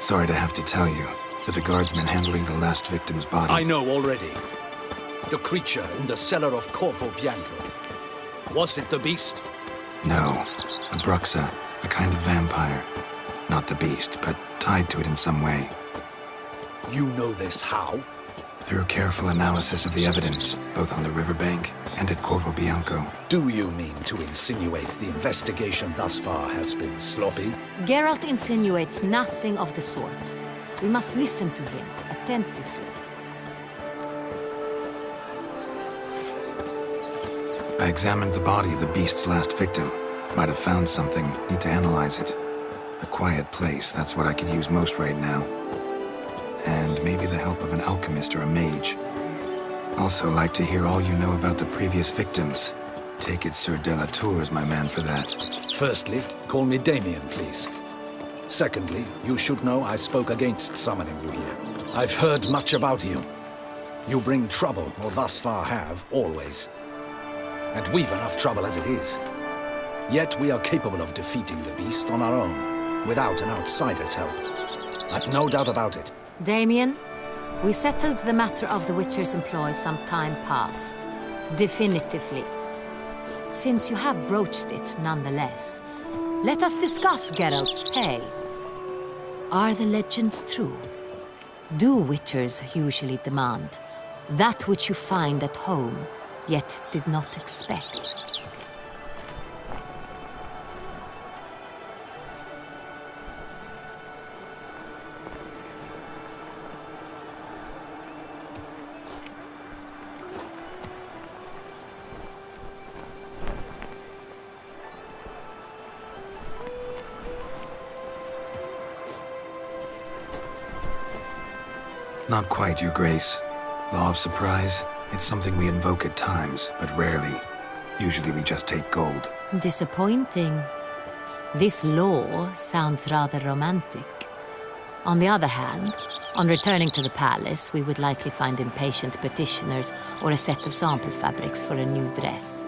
Sorry to have to tell you, but the guardsman handling the last victim's body... I know already. The creature in the cellar of Corvo Bianco. Was it the beast? No. A bruxa, a kind of vampire. Not the beast, but tied to it in some way. You know this how? Through careful analysis of the evidence, both on the riverbank and at Corvo Bianco. Do you mean to insinuate the investigation thus far has been sloppy? Geralt insinuates nothing of the sort. We must listen to him attentively. I examined the body of the beast's last victim. Might have found something, need to analyze it. A quiet place, that's what I could use most right now. And maybe the help of an alchemist or a mage. Also like to hear all you know about the previous victims. Take it Sir de la Tour is my man for that. Firstly, call me Damien, please. Secondly, you should know I spoke against summoning you here. I've heard much about you. You bring trouble, or thus far have, always. And we've enough trouble as it is. Yet we are capable of defeating the beast on our own, without an outsider's help. I've no doubt about it. Damien, we settled the matter of the Witcher's employ some time past. Definitively. Since you have broached it nonetheless, let us discuss Geralt's pay. Are the legends true? Do Witchers usually demand that which you find at home, yet did not expect? Not quite, Your Grace. Law of surprise, it's something we invoke at times, but rarely. Usually we just take gold. Disappointing. This law sounds rather romantic. On the other hand, on returning to the palace, we would likely find impatient petitioners or a set of sample fabrics for a new dress.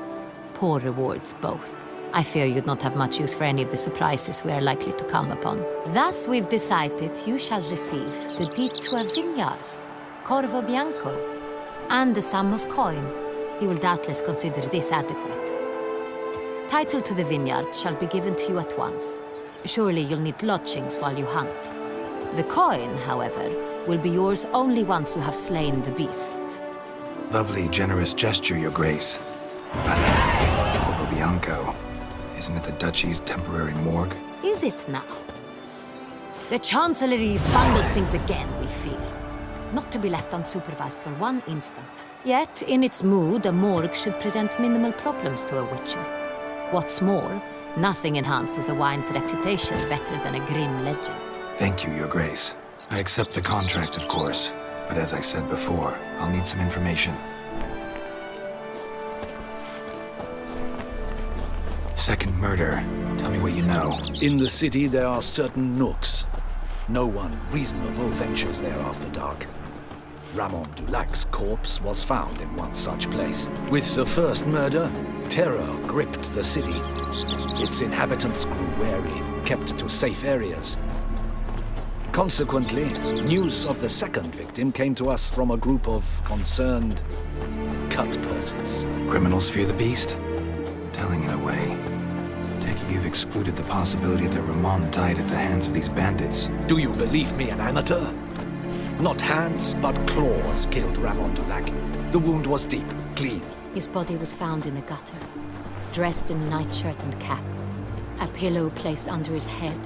Poor rewards, both. I fear you'd not have much use for any of the surprises we are likely to come upon. Thus, we've decided you shall receive the deed to a vineyard, Corvo Bianco, and the sum of coin. He will doubtless consider this adequate. Title to the vineyard shall be given to you at once. Surely you'll need lodgings while you hunt. The coin, however, will be yours only once you have slain the beast. Lovely, generous gesture, Your Grace. But Corvo Bianco, isn't it the duchy's temporary morgue? Is it now? The Chancellery's bungled things again, we fear. Not to be left unsupervised for one instant. Yet, in its mood, a morgue should present minimal problems to a Witcher. What's more, nothing enhances a wine's reputation better than a grim legend. Thank you, Your Grace. I accept the contract, of course. But as I said before, I'll need some information. Second murder. Tell me what you know. In the city, there are certain nooks. No one reasonable ventures there after dark. Ramon Dulac's corpse was found in one such place. With the first murder, terror gripped the city. Its inhabitants grew wary, kept to safe areas. Consequently, news of the second victim came to us from a group of concerned cut-purses. Criminals fear the beast? Telling in a way. Take it you've excluded the possibility that Ramon died at the hands of these bandits. Do you believe me an amateur? Not hands, but claws killed Ramon Dulac. The wound was deep, clean. His body was found in the gutter, dressed in nightshirt and cap, a pillow placed under his head,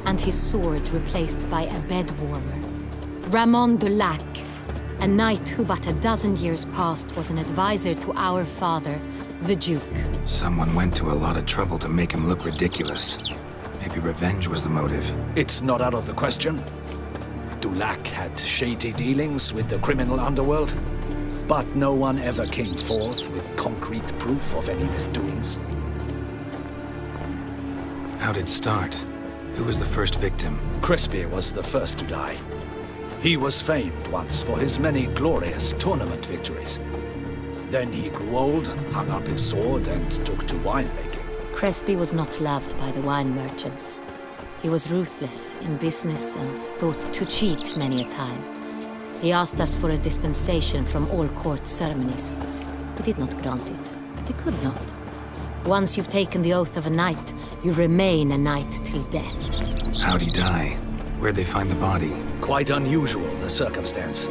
and his sword replaced by a bed warmer. Ramon Dulac, a knight who but a dozen years past was an advisor to our father, the Duke. Someone went to a lot of trouble to make him look ridiculous. Maybe revenge was the motive. It's not out of the question. Dulac had shady dealings with the criminal underworld, but no one ever came forth with concrete proof of any misdoings. How'd it start? Who was the first victim? Crespi was the first to die. He was famed once for his many glorious tournament victories. Then he grew old, hung up his sword, and took to winemaking. Crespi was not loved by the wine merchants. He was ruthless in business and thought to cheat many a time. He asked us for a dispensation from all court ceremonies. We did not grant it. We could not. Once you've taken the oath of a knight, you remain a knight till death. How'd he die? Where'd they find the body? Quite unusual, the circumstance.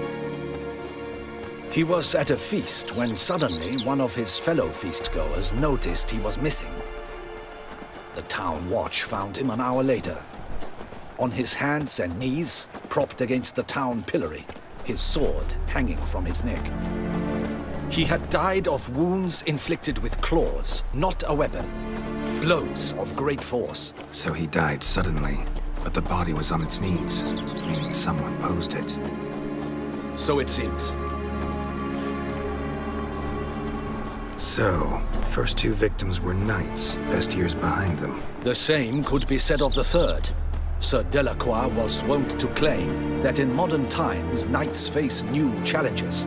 He was at a feast when suddenly one of his fellow feastgoers noticed he was missing. The town watch found him an hour later. On his hands and knees, propped against the town pillory, his sword hanging from his neck. He had died of wounds inflicted with claws, not a weapon. Blows of great force. So he died suddenly, but the body was on its knees, meaning someone posed it. So it seems. So, first two victims were knights, best years behind them. The same could be said of the third. Sir Delacroix was wont to claim that in modern times knights face new challenges,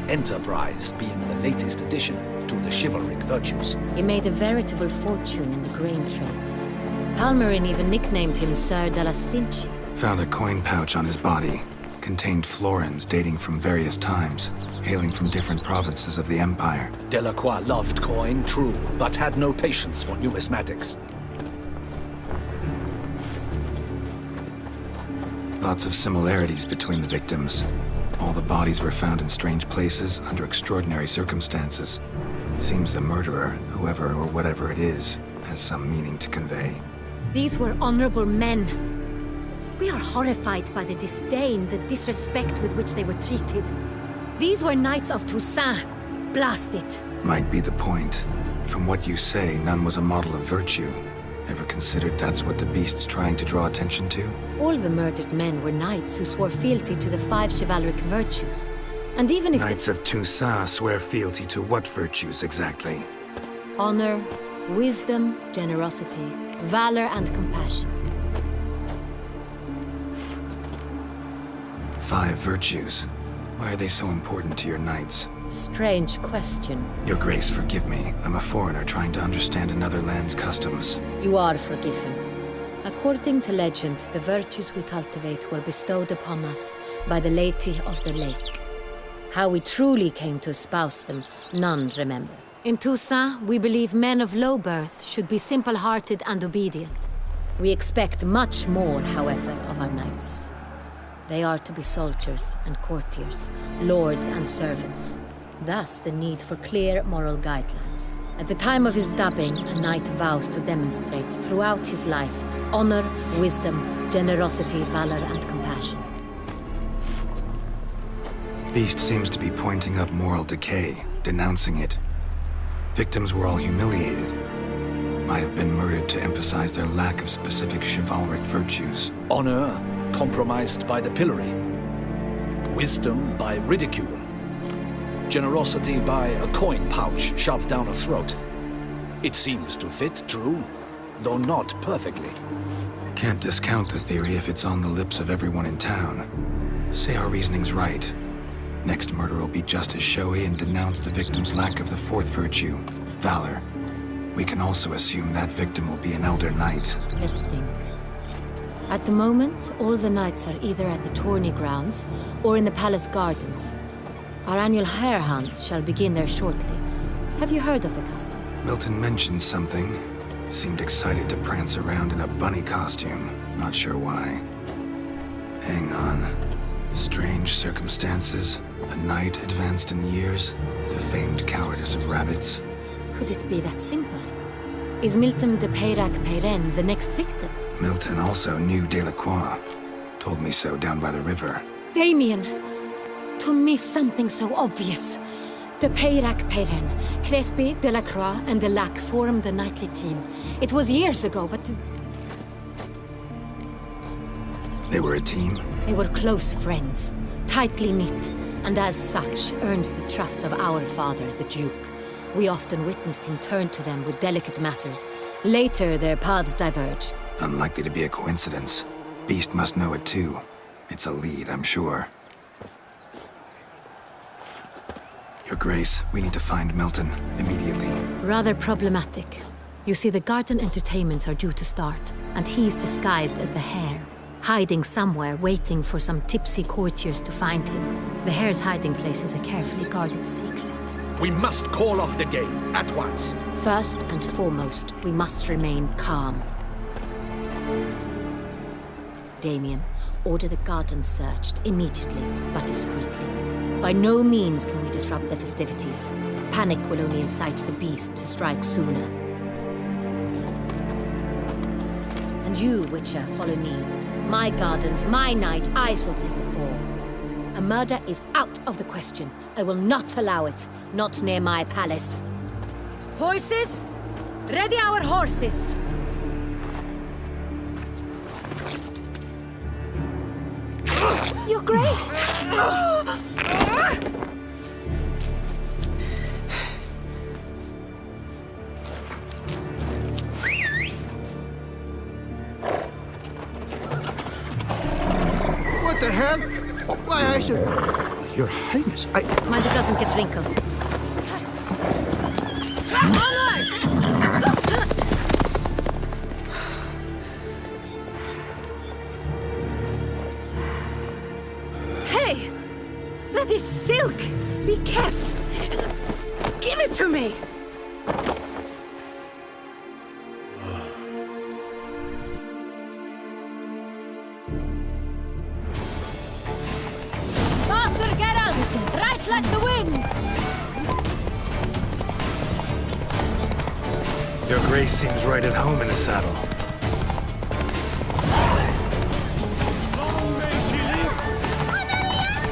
enterprise being the latest addition to the chivalric virtues. He made a veritable fortune in the grain trade. Palmerin even nicknamed him Sir de la Stinch. Found a coin pouch on his body. Contained florins dating from various times, hailing from different provinces of the Empire. Delacroix loved coin, true, but had no patience for numismatics. Lots of similarities between the victims. All the bodies were found in strange places under extraordinary circumstances. Seems the murderer, whoever or whatever it is, has some meaning to convey. These were honorable men. We are horrified by the disdain, the disrespect with which they were treated. These were knights of Toussaint. Blast it. Might be the point. From what you say, none was a model of virtue. Ever considered that's what the beast's trying to draw attention to? All the murdered men were knights who swore fealty to the 5 chivalric virtues. And even if Knights of Toussaint swear fealty to what virtues exactly? honor, wisdom, generosity, valor, and compassion. 5 virtues. Why are they so important to your knights? Strange question. Your Grace, forgive me. I'm a foreigner trying to understand another land's customs. You are forgiven. According to legend, the virtues we cultivate were bestowed upon us by the Lady of the Lake. How we truly came to espouse them, none remember. In Toussaint, we believe men of low birth should be simple-hearted and obedient. We expect much more, however, of our knights. They are to be soldiers and courtiers, lords and servants. Thus, the need for clear moral guidelines. At the time of his dubbing, a knight vows to demonstrate throughout his life honor, wisdom, generosity, valor, and compassion. Beast seems to be pointing up moral decay, denouncing it. Victims were all humiliated. Might have been murdered to emphasize their lack of specific chivalric virtues. Honor compromised by the pillory. Wisdom by ridicule. Generosity by a coin pouch shoved down a throat. It seems to fit, true, though not perfectly. Can't discount the theory if it's on the lips of everyone in town. Say our reasoning's right. Next murder will be just as showy and denounce the victim's lack of the 4th virtue, valor. We can also assume that victim will be an elder knight. Let's think. At the moment, all the knights are either at the tourney grounds or in the palace gardens. Our annual hare hunt shall begin there shortly. Have you heard of the custom? Milton mentioned something. Seemed excited to prance around in a bunny costume. Not sure why. Hang on. Strange circumstances. A knight advanced in years. The famed cowardice of rabbits. Could it be that simple? Is Milton de Peyrac-Peyren the next victim? Milton also knew Delacroix. Told me so down by the river. Damien! To miss something so obvious. De Peyrac-Peyren, Crespi, Delacroix, and Dettlaff formed a knightly team. It was years ago, but... They were a team? They were close friends, tightly knit, and as such earned the trust of our father, the Duke. We often witnessed him turn to them with delicate matters. Later, their paths diverged. Unlikely to be a coincidence. Beast must know it too. It's a lead, I'm sure. Your Grace, we need to find Milton, immediately. Rather problematic. You see, the garden entertainments are due to start. and he's disguised as the hare, hiding somewhere, waiting for some tipsy courtiers to find him. The hare's hiding place is a carefully guarded secret. We must call off the game, at once. First and foremost, we must remain calm. Damien, order the gardens searched immediately, but discreetly. By no means can we disrupt the festivities. Panic will only incite the beast to strike sooner. And you, Witcher, follow me. My gardens, my night, I shall take the fall. A murder is out of the question. I will not allow it. Not near my palace. Horses? Ready our horses! Your Grace! What the hell? Why, I should... Your Highness, Mind it doesn't get wrinkled. Hey! That is silk! Be careful! Give it to me! Faster, Geralt! Right like the wind! Your Grace seems right at home in the saddle.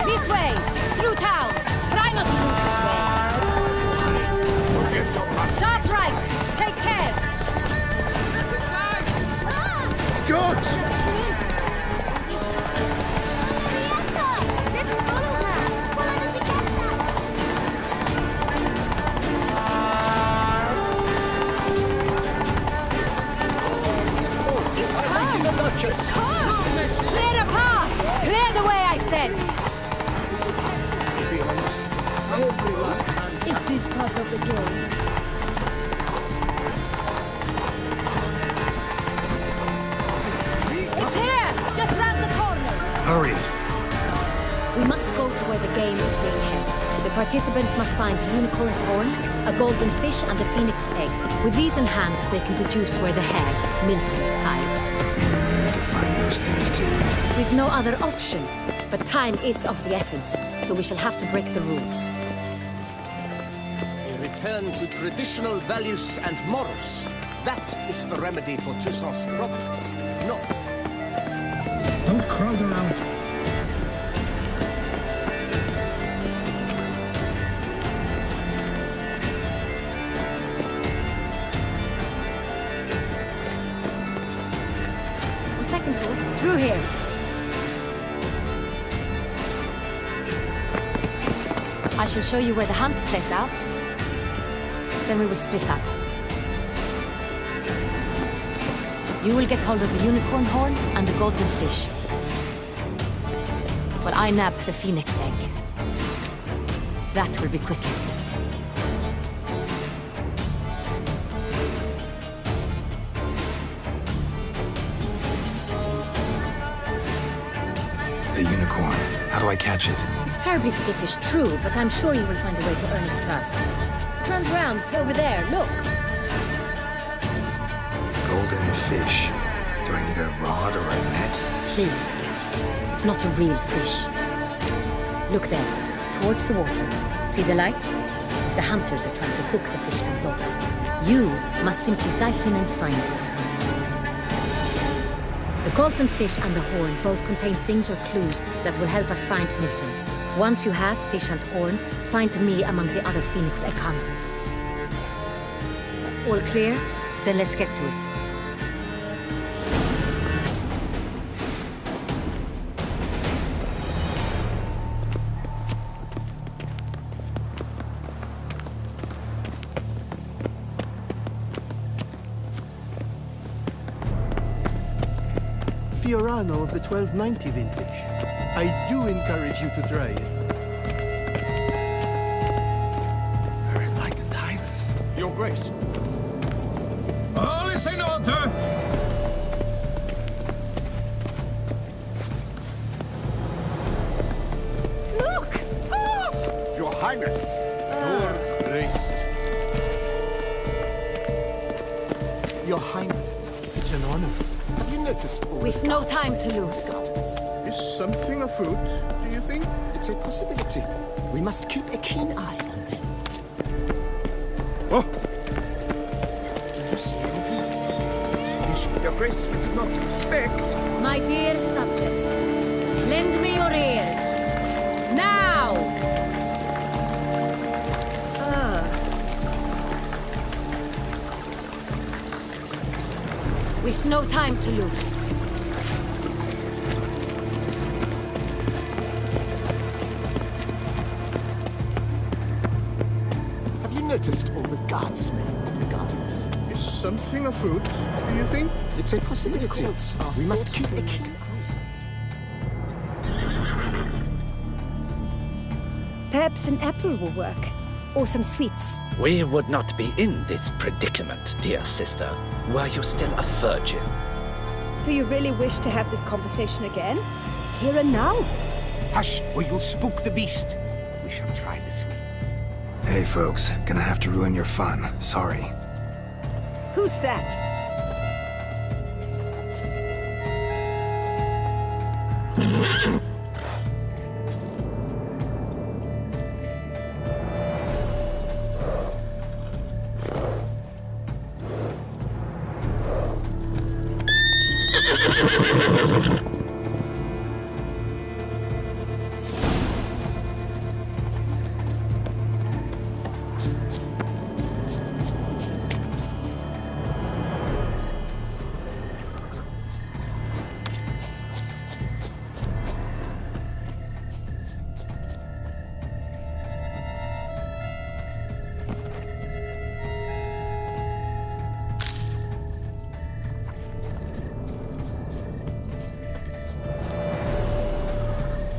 This way! Through town! Try not to lose your way! Sharp right! Take care! Good! Let's follow her! Follow the duchess! Clear a path! Clear the way, I said! Is this part of the game? It's here! Just round the corner! Hurry! We must go to where the game is being held. The participants must find a unicorn's horn, a golden fish, and a phoenix egg. With these in hand, they can deduce where the hare, Milton, hides. We need to find those things too. We've no other option. But time is of the essence, so we shall have to break the rules. A return to traditional values and morals. That is the remedy for Toussaint's problems, not... Don't crowd around. On second thought, through here. I shall show you where the hunt plays out. Then we will split up. You will get hold of the unicorn horn and the golden fish, while I nab the phoenix egg. That will be quickest. The unicorn. How do I catch it? It's terribly skittish, true, but I'm sure you will find a way to earn its trust. It runs round over there, look. Golden fish. Do I need a rod or a net? Please, Geralt. It's not a real fish. Look there, towards the water. See the lights? The hunters are trying to hook the fish from boats. You must simply dive in and find it. The golden fish and the horn both contain things or clues that will help us find Milton. Once you have fish and horn, find me among the other phoenix egg hunters. All clear? Then let's get to it. Fiorano of the 1290 vintage. I do encourage you to try it. Very like the Tyrus. Your Grace. All is in order. Have you noticed all We've the no guards time to in the lose. gardens? Is something afoot, do you think? It's a possibility. We must keep a keen eye on them. Oh, Do you see anything? Your Grace, we did not expect. My dear subjects, lend me your ears. Now! We've no time to lose. Have you noticed all the guardsmen in the gardens? Is something afoot, do you think? It's a possibility. We must keep a keen eye. Perhaps an apple will work. Or some sweets. We would not be in this predicament, dear sister, were you still a virgin. Do you really wish to have this conversation again? Here and now? Hush, or you'll spook the beast. We shall try the sweets. Hey folks, gonna have to ruin your fun. Sorry. Who's that?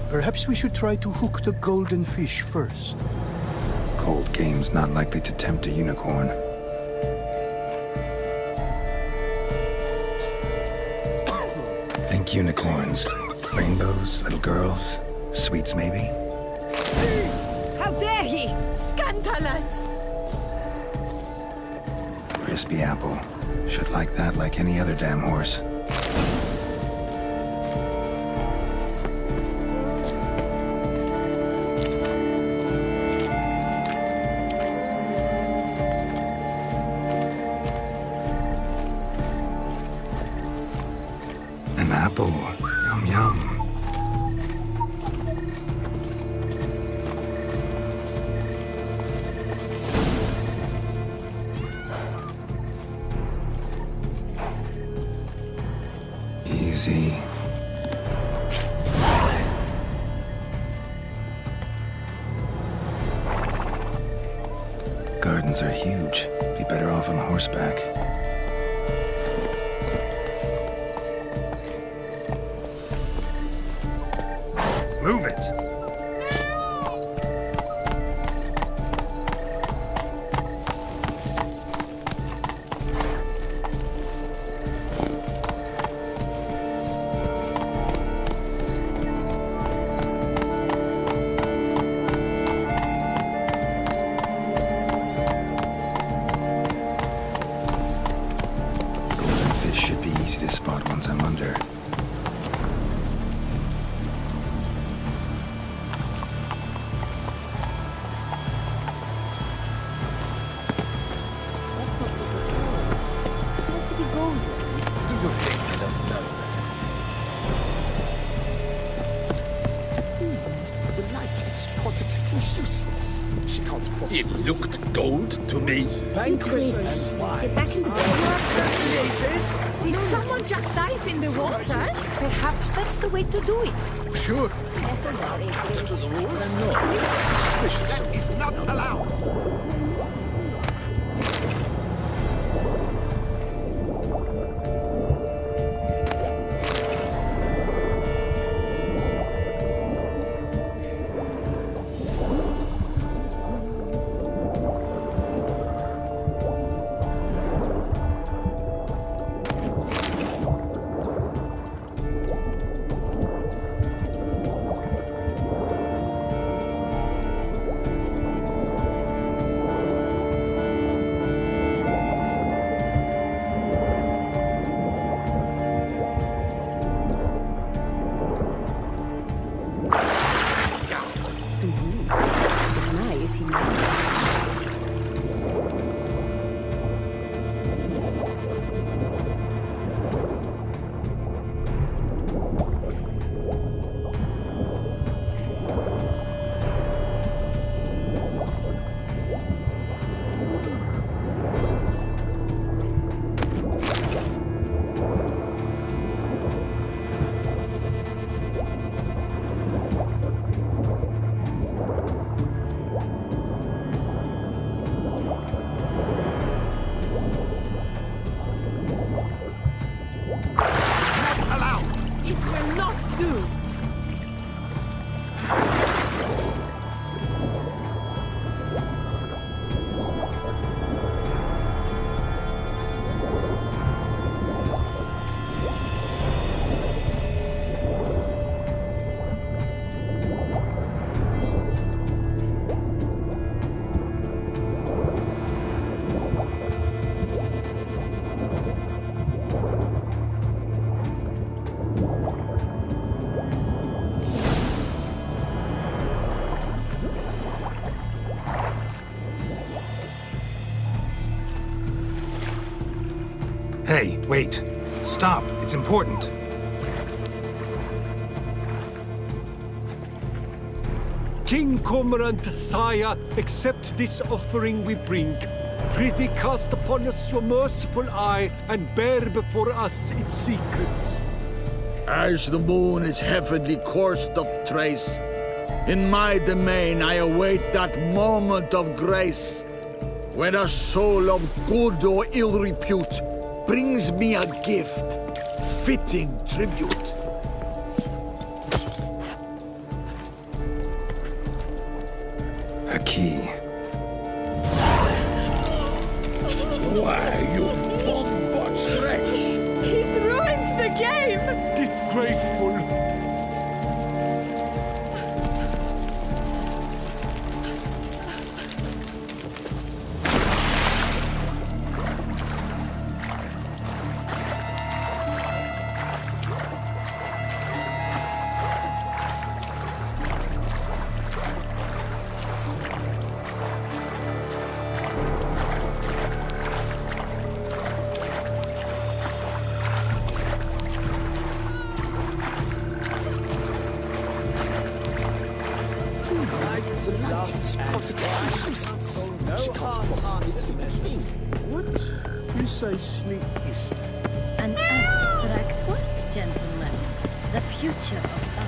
Perhaps we should try to hook the golden fish first. Cold game's not likely to tempt a unicorn. Think unicorns. Rainbows, little girls, sweets maybe? How dare he! Scandalous! Crispy apple. Should like that like any other damn horse. An apple. Yum yum. Easy. Gardens are huge. Be better off on horseback. Move it! Golden fish should be easy to spot once I'm under. That's not good at all. It has to be golden. Do you think I don't know? The light is positively useless. She can't possibly It looked gold to me. Banquets and wine. Get back in the boat. Did someone just dive in the water? Perhaps that's the way to do it. Sure. To the rules? That is not allowed. will not do. Hey, wait. Stop. It's important. King Cormorant, sire, accept this offering we bring. Prithee cast upon us your merciful eye and bear before us its secrets. As the moon its heavenly course doth trace, in my domain I await that moment of grace, when a soul of good or ill repute brings me a gift, fitting tribute. A key. Why, you bombard stretch! He's ruined the game! Disgraceful. What precisely is that? An abstract what, gentlemen? The future of art.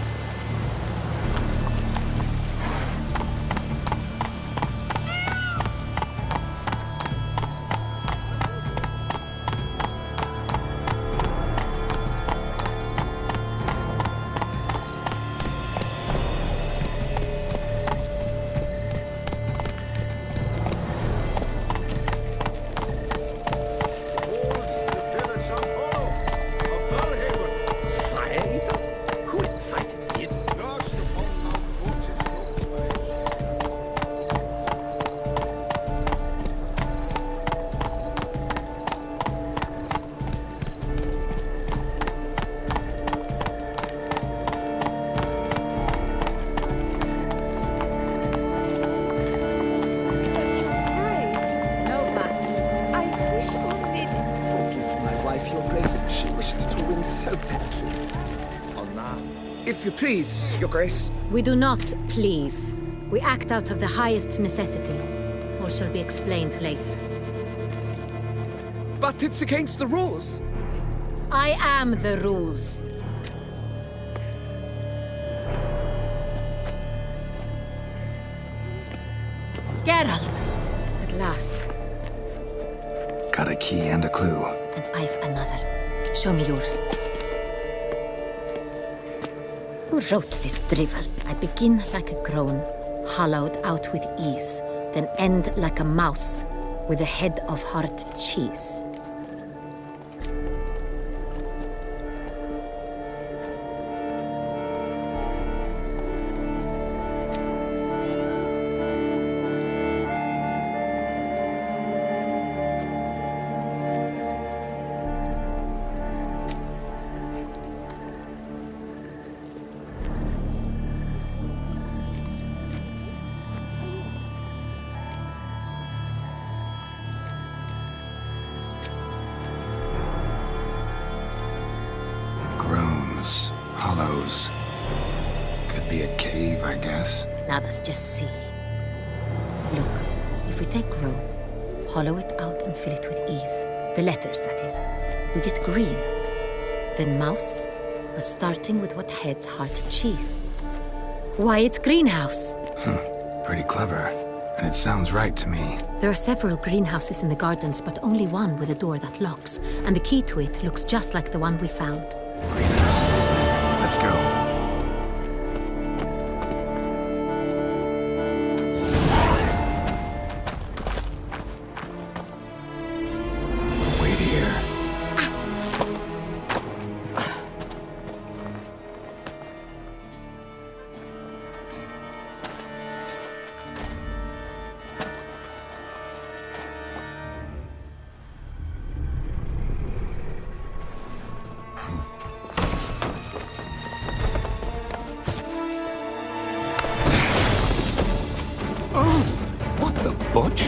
If you please, Your Grace. We do not please. We act out of the highest necessity. All shall be explained later. But it's against the rules. I am the rules. Geralt! At last. Got a key and a clue. And I've another. Show me yours. Who wrote this drivel? I begin like a crone, hollowed out with ease, then end like a mouse, with a head of hard cheese. Hollows. Could be a cave, I guess. Now that's just silly. Look, if we take row, hollow it out and fill it with ease. The letters, that is. We get green. Then mouse, but starting with what heads hard cheese. Why, it's greenhouse. Pretty clever. And it sounds right to me. There are several greenhouses in the gardens, but only one with a door that locks. And the key to it looks just like the one we found. Greenhouse, is there? Let's go. Wait here. What the butch?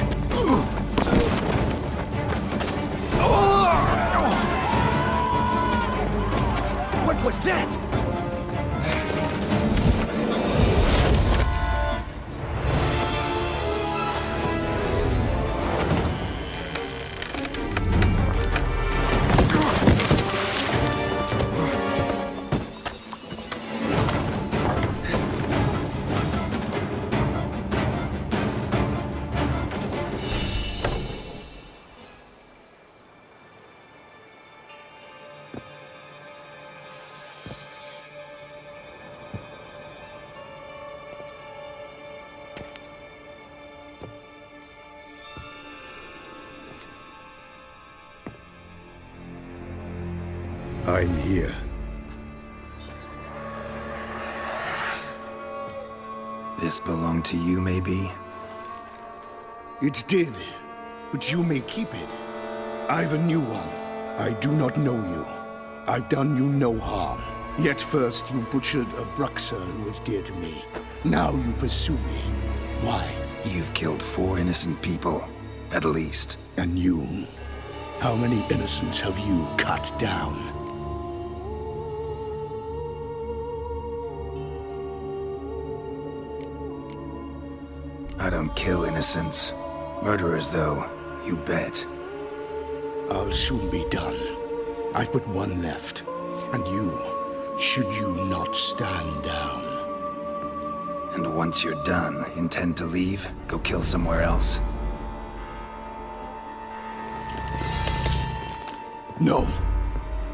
What was that? I'm here. This belonged to you, maybe? It did, but you may keep it. I've a new one. I do not know you. I've done you no harm. Yet first you butchered a Bruxer who was dear to me. Now you pursue me. Why? You've killed 4 innocent people, at least. And you? How many innocents have you cut down? I don't kill innocents. Murderers, though, you bet. I'll soon be done. I've but one left. And you, should you not stand down. And once you're done, intend to leave? Go kill somewhere else? No.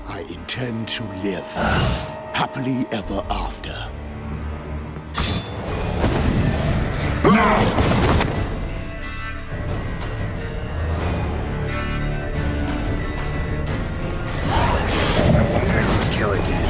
I intend to live. Happily ever after. Kill again.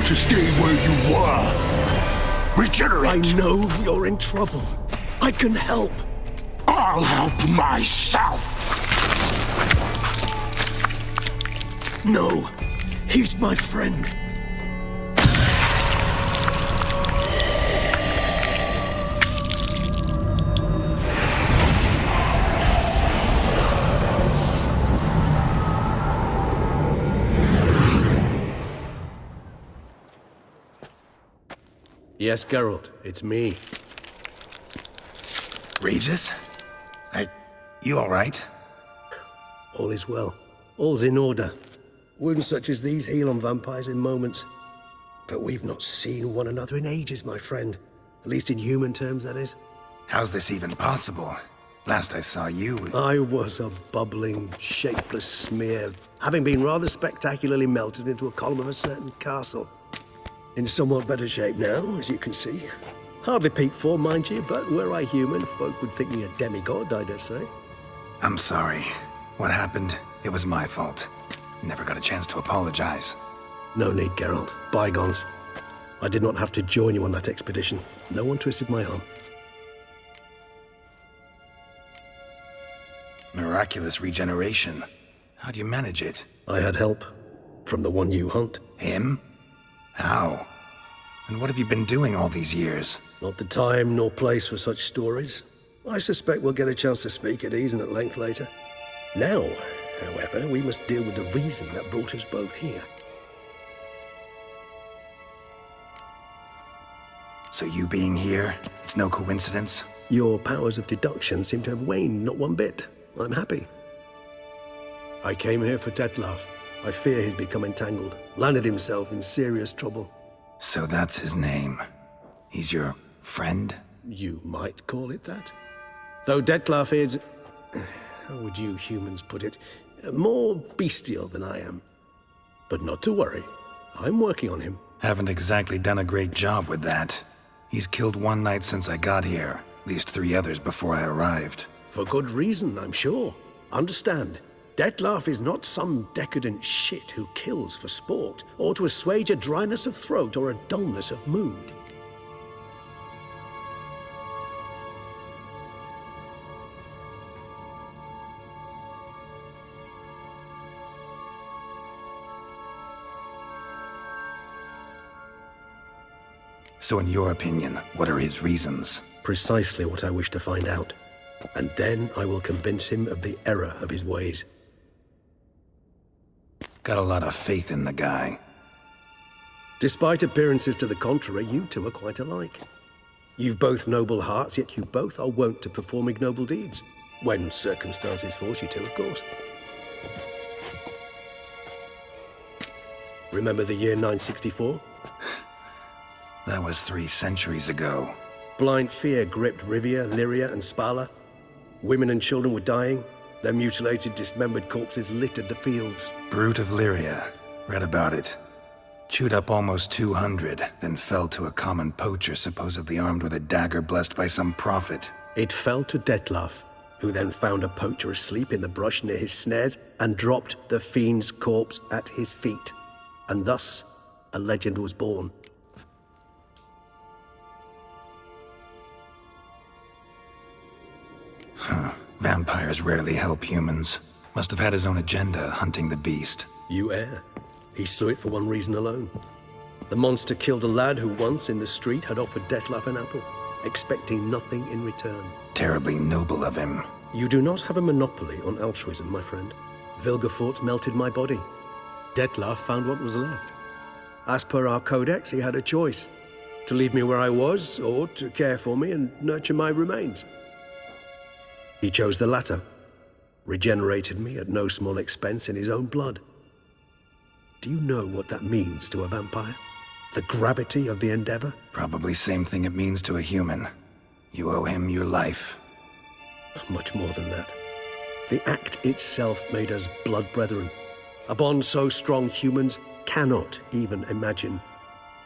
To stay where you were. Regenerate! I know you're in trouble. I can help. I'll help myself! No, he's my friend. Yes, Geralt, it's me. Regis? You alright? All is well. All's in order. Wounds such as these heal on vampires in moments. But we've not seen one another in ages, my friend. At least in human terms, that is. How's this even possible? Last I saw you... I was a bubbling, shapeless smear, having been rather spectacularly melted into a column of a certain castle. In somewhat better shape now, as you can see. Hardly peak form, mind you, but were I human, folk would think me a demigod, I dare say. I'm sorry. What happened? It was my fault. Never got a chance to apologize. No need, Geralt. Bygones. I did not have to join you on that expedition. No one twisted my arm. Miraculous regeneration. How do you manage it? I had help. From the one you hunt. Him? How? And what have you been doing all these years? Not the time nor place for such stories. I suspect we'll get a chance to speak at ease and at length later. Now, however, we must deal with the reason that brought us both here. So you being here, it's no coincidence? Your powers of deduction seem to have waned not one bit. I'm happy. I came here for Dettlaff. I fear he's become entangled, landed himself in serious trouble. So that's his name. He's your friend? You might call it that. Though Dettlaff is, how would you humans put it, more bestial than I am. But not to worry. I'm working on him. Haven't exactly done a great job with that. He's killed one knight since I got here, at least 3 others before I arrived. For good reason, I'm sure. Understand, Dettlaff is not some decadent shit who kills for sport, or to assuage a dryness of throat or a dullness of mood. So in your opinion, what are his reasons? Precisely what I wish to find out. And then I will convince him of the error of his ways. Got a lot of faith in the guy. Despite appearances to the contrary, you two are quite alike. You've both noble hearts, yet you both are wont to perform ignoble deeds. When circumstances force you to, of course. Remember the year 964? That was 3 centuries ago. Blind fear gripped Rivia, Lyria, and Spala. Women and children were dying. Their mutilated, dismembered corpses littered the fields. Brute of Lyria. Read about it. Chewed up almost 200, then fell to a common poacher supposedly armed with a dagger blessed by some prophet. It fell to Dettlaff, who then found a poacher asleep in the brush near his snares and dropped the fiend's corpse at his feet. And thus, a legend was born. Vampires rarely help humans. Must have had his own agenda, hunting the beast. You err. He slew it for one reason alone. The monster killed a lad who once, in the street, had offered Dettlaff an apple, expecting nothing in return. Terribly noble of him. You do not have a monopoly on altruism, my friend. Vilgefortz melted my body. Dettlaff found what was left. As per our codex, he had a choice. To leave me where I was, or to care for me and nurture my remains. He chose the latter, regenerated me at no small expense in his own blood. Do you know what that means to a vampire? The gravity of the endeavor? Probably same thing it means to a human. You owe him your life. Much more than that. The act itself made us blood brethren. A bond so strong humans cannot even imagine.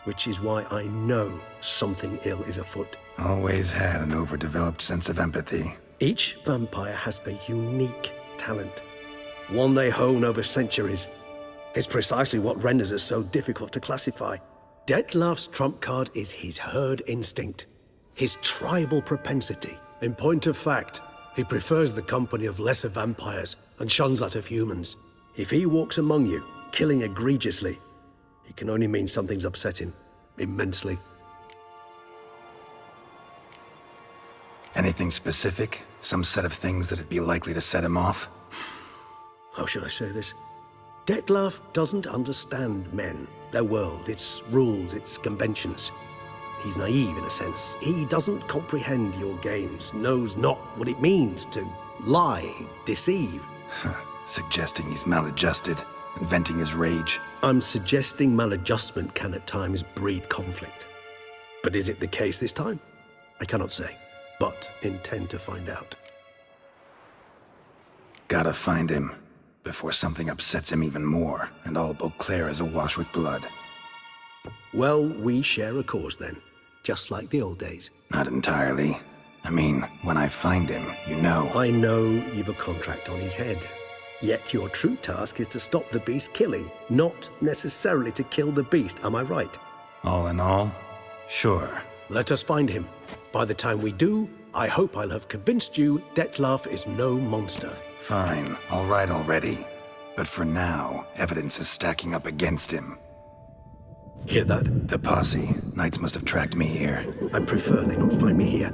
Which is why I know something ill is afoot. Always had an overdeveloped sense of empathy. Each vampire has a unique talent, one they hone over centuries. It's precisely what renders us so difficult to classify. Dettlaff's trump card is his herd instinct, his tribal propensity. In point of fact, he prefers the company of lesser vampires and shuns that of humans. If he walks among you, killing egregiously, it can only mean something's upset him, immensely. Anything specific? Some set of things that'd be likely to set him off? How should I say this? Dettlaff doesn't understand men, their world, its rules, its conventions. He's naive in a sense. He doesn't comprehend your games, knows not what it means to lie, deceive. Suggesting he's maladjusted. and venting his rage. I'm suggesting maladjustment can at times breed conflict. But is it the case this time? I cannot say, but intend to find out. Gotta find him, before something upsets him even more, and all Beauclair is awash with blood. Well, we share a cause then, just like the old days. Not entirely. I mean, when I find him, you know. I know you've a contract on his head. Yet your true task is to stop the beast killing, not necessarily to kill the beast, am I right? All in all, sure. Let us find him. By the time we do, I hope I'll have convinced you Dettlaff is no monster. Fine, all right already. But for now, evidence is stacking up against him. Hear that? The posse. Knights must have tracked me here. I'd prefer they not find me here.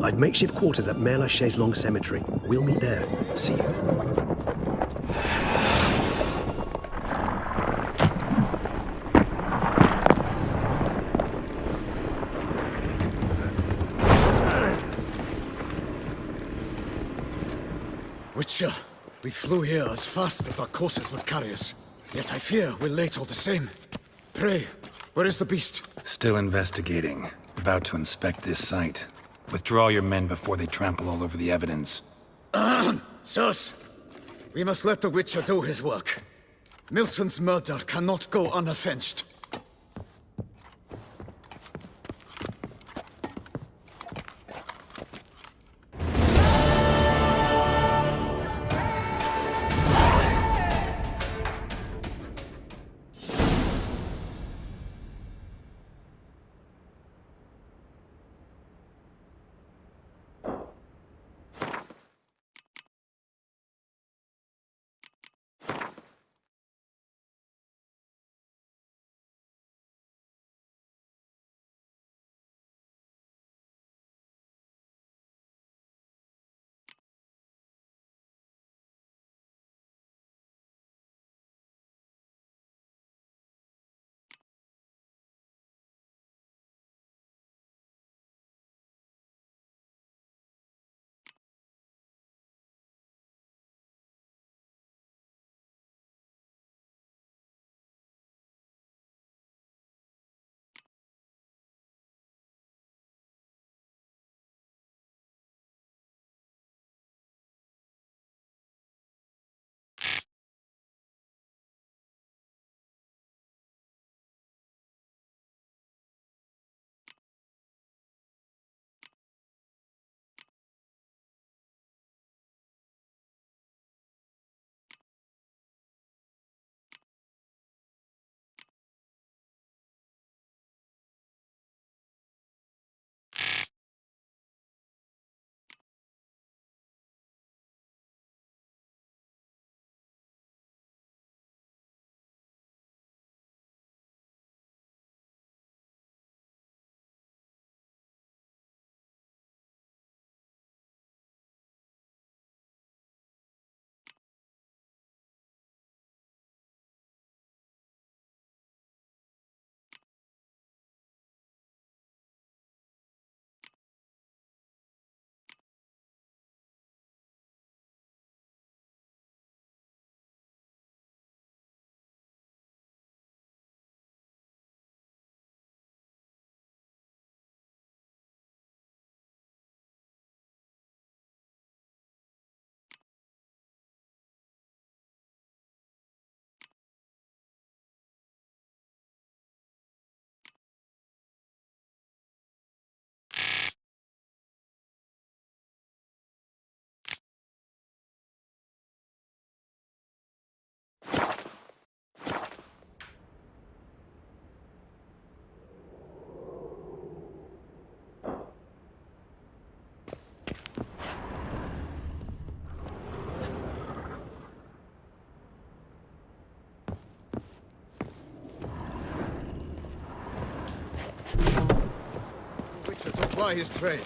I've makeshift quarters at Mère Lachaise Long Cemetery. We'll meet there. See you. Witcher, we flew here as fast as our courses would carry us. Yet I fear we're late all the same. Pray, where is the beast? Still investigating. About to inspect this site. Withdraw your men before they trample all over the evidence. Sirs, we must let the Witcher do his work. Milton's murder cannot go unavenged. Ply his trade.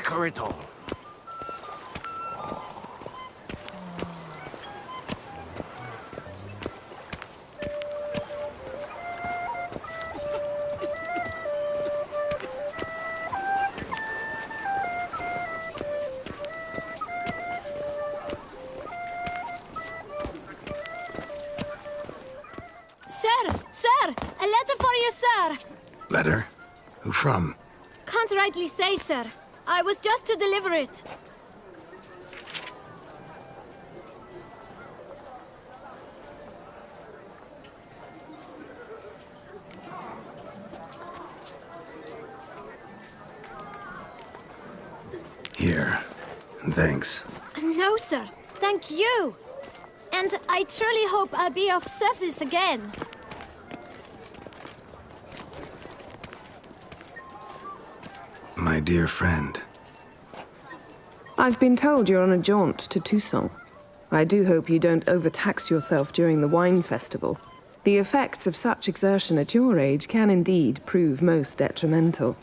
her it all. Sir! A letter for you, sir! Letter? Who from? Can't rightly say, sir. I was just to deliver it. Here. And thanks. No, sir. Thank you. And I truly hope I'll be of service again. My dear friend. I've been told you're on a jaunt to Toussaint. I do hope you don't overtax yourself during the wine festival. The effects of such exertion at your age can indeed prove most detrimental.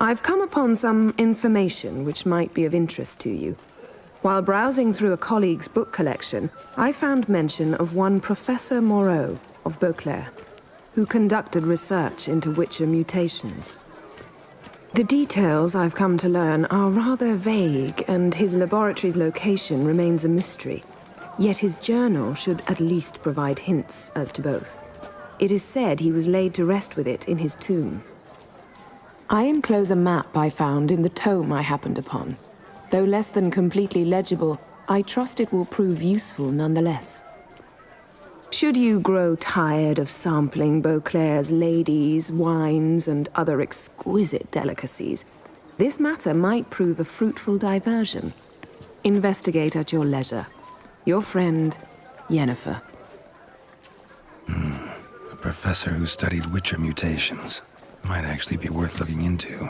I've come upon some information which might be of interest to you. While browsing through a colleague's book collection, I found mention of one Professor Moreau of Beauclair, who conducted research into Witcher mutations. The details I've come to learn are rather vague, and his laboratory's location remains a mystery. Yet his journal should at least provide hints as to both. It is said he was laid to rest with it in his tomb. I enclose a map I found in the tome I happened upon. Though less than completely legible, I trust it will prove useful nonetheless. Should you grow tired of sampling Beauclair's ladies, wines, and other exquisite delicacies, this matter might prove a fruitful diversion. Investigate at your leisure. Your friend, Yennefer. A professor who studied Witcher mutations. Might actually be worth looking into.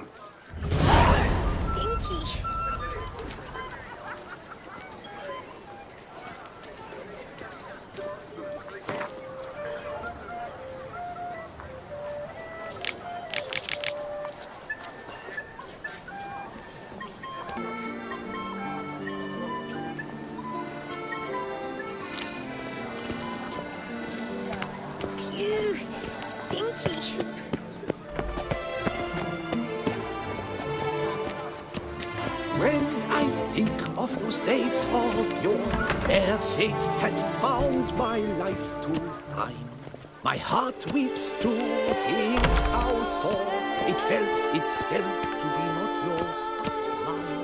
Stinky. Phew, stinky. When I think of those days of yore, ere fate had bound my life to thine, my heart weeps to think how sore it felt itself to be not yours, but mine.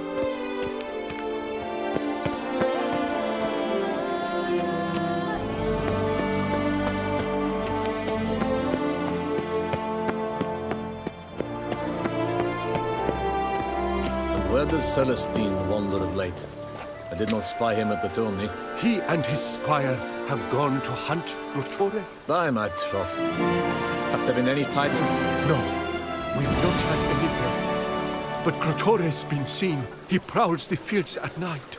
Where does Celestine wander of late? I did not spy him at the tourney. He and his squire have gone to hunt Rotore. By my troth. Have there been any tidings? No, we've not had any word. But Grotore's been seen. He prowls the fields at night.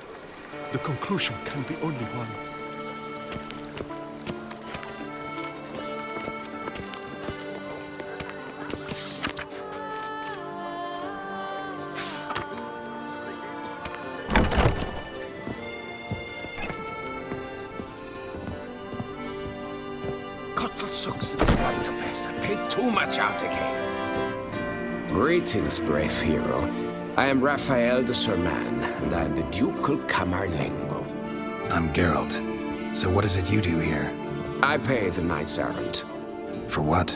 The conclusion can be only one. I paid too much out again. Greetings, brave hero. I am Raphael de Serman, and I am the ducal camerlengo. I'm Geralt. So what is it you do here? I pay the knights errant. For what?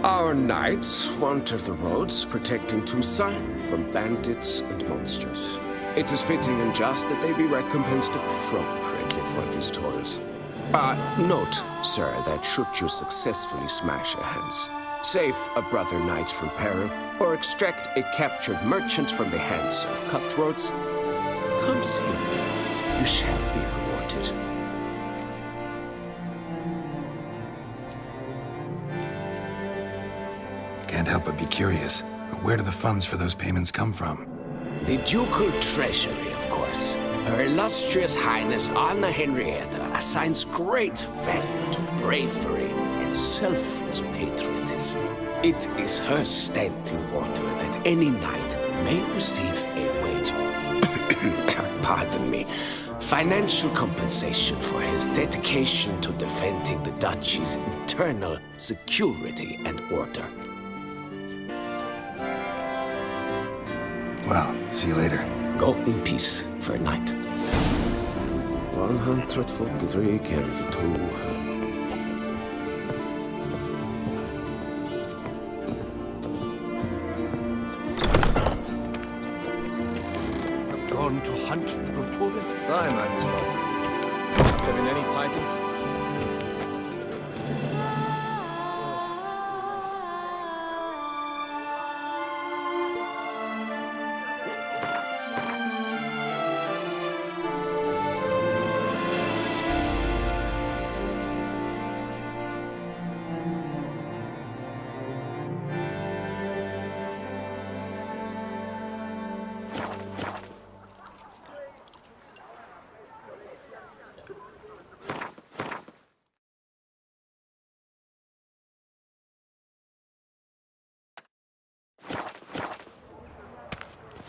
Our knights wander the roads, protecting Toussaint from bandits and monsters. It is fitting and just that they be recompensed appropriately for these toils. Note, sir, that should you successfully smash a Hans, save a brother knight from peril, or extract a captured merchant from the hands of cutthroats, come see me. You shall be rewarded. Can't help but be curious. But where do the funds for those payments come from? The ducal treasury, of course. Her illustrious Highness Anna Henrietta assigns great value to bravery and selfless patriotism. It is her standing order that any knight may receive a pardon me, financial compensation for his dedication to defending the duchy's internal security and order. Well, see you later. Go in peace for a night. 143 carry the 2. Gone to hunt, Rotore? Aye, man. Having any tidings?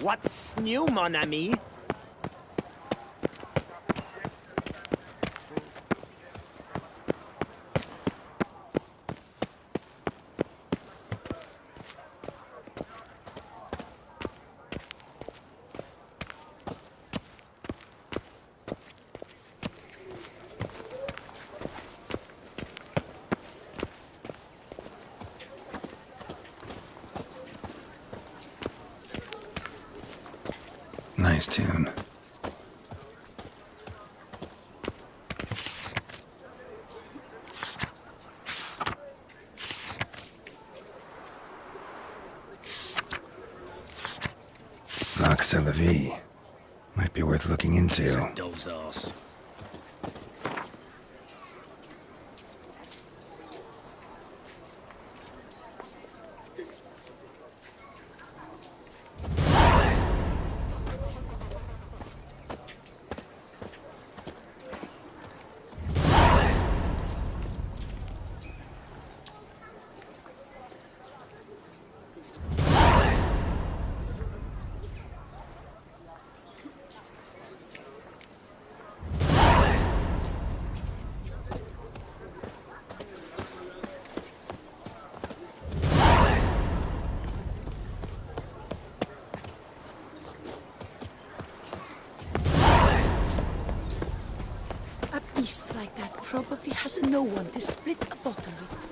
What's new, mon ami? Nice tune. Lurks à la vie. Might be worth looking into. Dog's ass. A beast like that probably has no one to split a bottle with.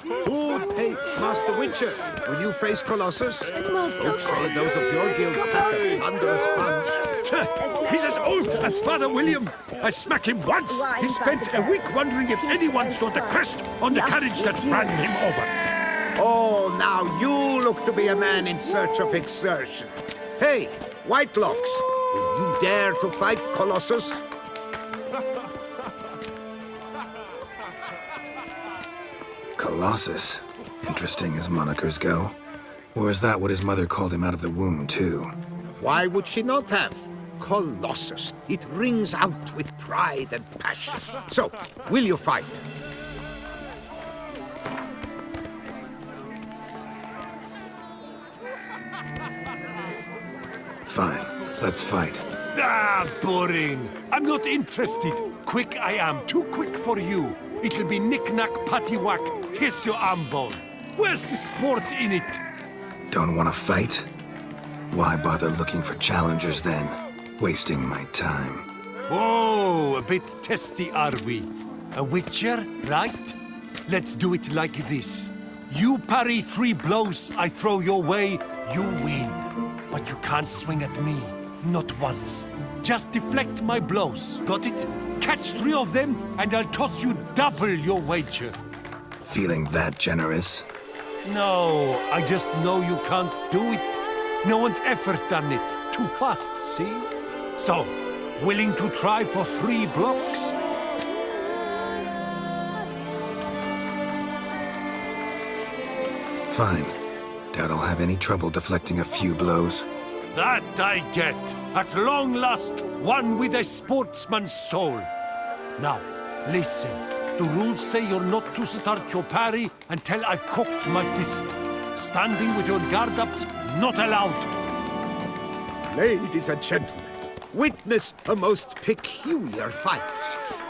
Oh, hey, Master Witcher, will you face Colossus? Folks say those of your guild pack a thunderous punch. He's as old as Father William. I smack him once. He spent a week wondering if anyone saw the crest on the carriage that ran him over. Oh, now you look to be a man in search of exertion. Hey, Whitelocks, will you dare to fight Colossus? Colossus. Interesting as monikers go. Or is that what his mother called him out of the womb, too? Why would she not have? Colossus. It rings out with pride and passion. So, will you fight? Fine. Let's fight. Ah, boring. A I'm not interested. Quick I am, too quick for you. It'll be knick-knack, paddywhack, here's your arm bone. Where's the sport in it? Don't want to fight? Why bother looking for challengers then? Wasting my time. Oh, a bit testy are we? A witcher, right? Let's do it like this. You parry 3 blows I throw your way, you win. But you can't swing at me, not once. Just deflect my blows, got it? Catch 3 of them, and I'll toss you double your wager. Feeling that generous? No, I just know you can't do it. No one's ever done it. Too fast, see? So, willing to try for 3 blocks? Fine. Doubt I'll have any trouble deflecting a few blows. That I get. At long last, one with a sportsman's soul. Now, listen. The rules say you're not to start your parry until I've cocked my fist. Standing with your guard ups, not allowed. Ladies and gentlemen, witness a most peculiar fight.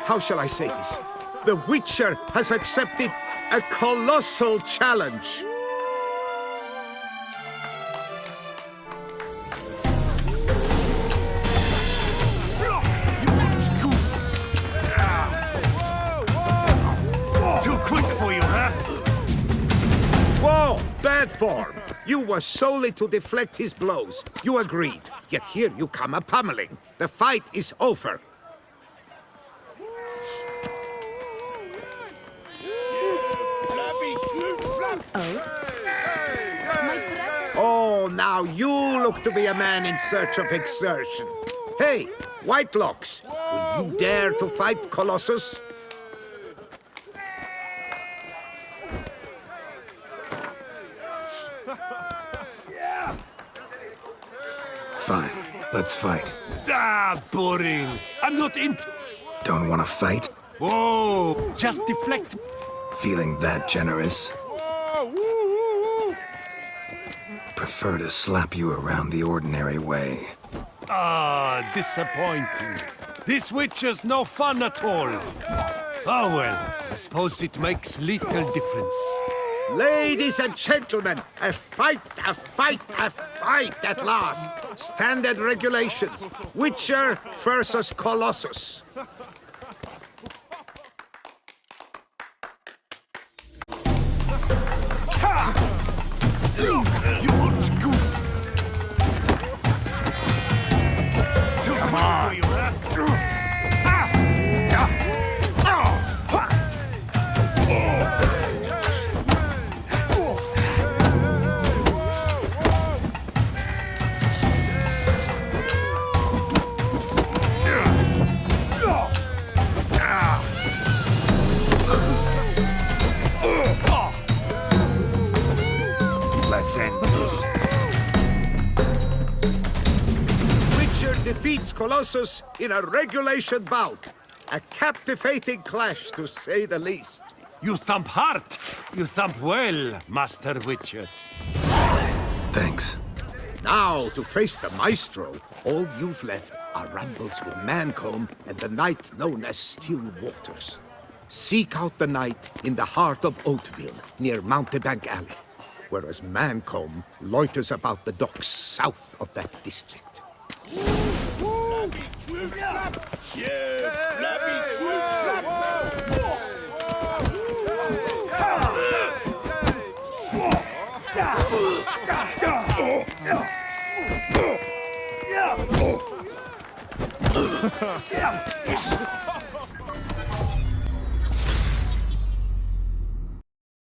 How shall I say this? The Witcher has accepted a colossal challenge. Bad form. You were solely to deflect his blows. You agreed. Yet here you come a pummeling. The fight is over. Oh, now you look to be a man in search of exertion. Hey, Whitelocks, will you dare to fight Colossus? Fine, let's fight. Ah, boring. I'm not in... Don't want to fight? Whoa, just deflect. Feeling that generous? Prefer to slap you around the ordinary way. Ah, disappointing. This witcher's no fun at all. Oh well, I suppose it makes little difference. Ladies and gentlemen, a fight at last. Standard regulations. Witcher versus Colossus. You old goose! Come on! Let's end this. Witcher defeats Colossus in a regulation bout. A captivating clash, to say the least. You thump hard. You thump well, Master Witcher. Thanks. Now, to face the Maestro, all you've left are rambles with Mancomb and the night known as Still Waters. Seek out the night in the heart of Oatville, near Mountebank Alley, whereas Mancomb loiters about the docks south of that district.